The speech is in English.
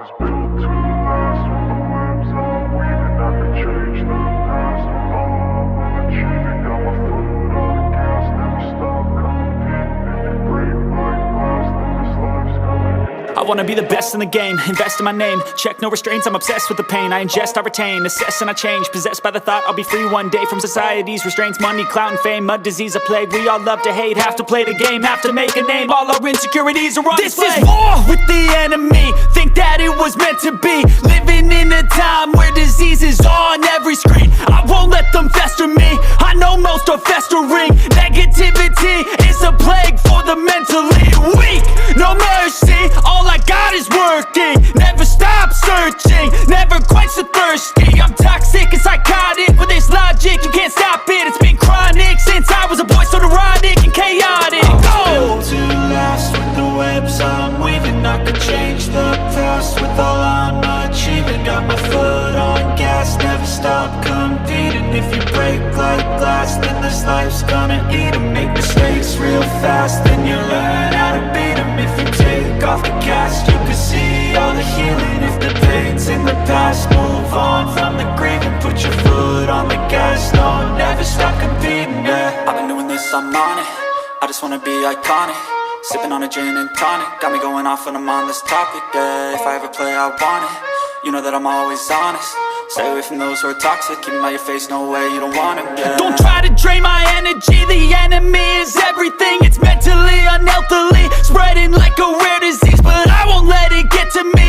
was built to last. With the webs I'm weaving, I could change the past. With all I'm achieving, got my foot on the gas. Never stop competing. If you break like glass, then this life's gonna end. I wanna be the best in the game, invest in my name. Check no restraints, I'm obsessed with the pain. I ingest, I retain, assess and I change. Possessed by the thought I'll be free one day from society's restraints. Money, clout and fame, mud, disease, a plague. We all love to hate, have to play the game, have to make a name. All our insecurities are on display. This is war with the enemy, think that it was meant to be. Living in a time where disease is on every screen. I won't let them fester me, I know most are festering. Negativity is a plague for the mentally weak. No mercy, all I got is working. Never stop searching, never quite so thirsty. I'm toxic and psychotic, with this logic, you can't stop it. It's been chronic since I was a boy, so neurotic and chaotic. Built to last. With the webs I'm weaving, I could change the past. With all I'm achieving, got my foot on gas. Never stop competing. If you break like glass, then this life's gonna eat 'em. Make mistakes real fast, then you learn how to beat 'em. If you take off the cast, you can see all the healing. If the pain's in the past, move on from the grave and put your foot on the gas. No, never stop competing, yeah. I've been doing this, I'm on it. I just wanna be iconic. Sipping on a gin and tonic, got me going off when I'm on this topic, yeah. If I ever play, I want it. You know that I'm always honest. Stay away from those who are toxic. Keep 'em out your face, no way, you don't want it, yeah. Don't try to drain my energy, the enemy is everything. It's mentally, unhealthily, spreading like a rare disease. But I won't let it get to me.